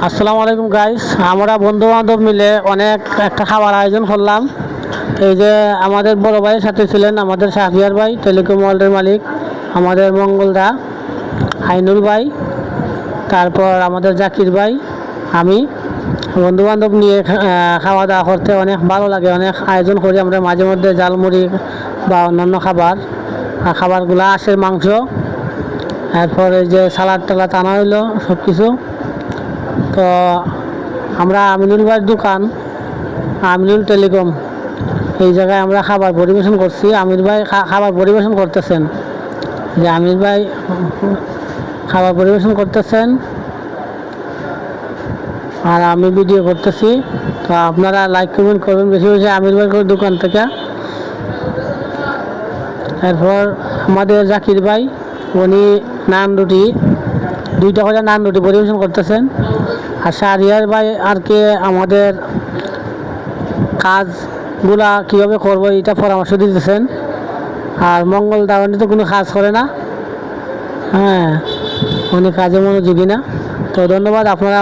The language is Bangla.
আসসালামু আলাইকুম গাইস, আমরা বন্ধু বান্ধব মিলে অনেক একটা খাবার আয়োজন করলাম। এই যে আমাদের বড় ভাইয়ের সাথে ছিলেন আমাদের শাহরিয়ার ভাই, টেলিকম ওয়ার্ল্ডের মালিক, আমাদের মঙ্গলদা, আইনুল ভাই, তারপর আমাদের জাকির ভাই, আমি। বন্ধু বান্ধব নিয়ে খাওয়া দাওয়া করতে অনেক ভালো লাগে। অনেক আয়োজন করি আমরা মাঝে মধ্যে, জালমুড়ি বা অন্যান্য খাবারগুলো আসে, মাংস, এরপর এই যে সালাদ টালাদ আনা হইলো সব কিছু। তো আমরা আমিনুল ভাইয়ের দোকান, আমিনুল টেলিকম, এই জায়গায় আমরা খাবার পরিবেশন করছি। আমির ভাই খাবার পরিবেশন করতেছেন, যে আমির ভাই খাবার পরিবেশন করতেছেন আর আমি ভিডিও করতেছি। তো আপনারা লাইক কমেন্ট করবেন বেশি বেশি আমির ভাইয়ের দোকান থেকে। এরপর আমাদের জাকির ভাই, উনি নান রুটি, 2টা করে নান রুটি পরিবেশন করতেছেন। আর শাহরিয়ার ভাই আর কি আমাদের কাজগুলা কীভাবে করবো এটা পরামর্শ দিতেছেন। আর মঙ্গল দাওয়ানি তো কোনো কাজ করে না, হ্যাঁ, উনি কাজে মনোযোগী না। তো ধন্যবাদ আপনারা।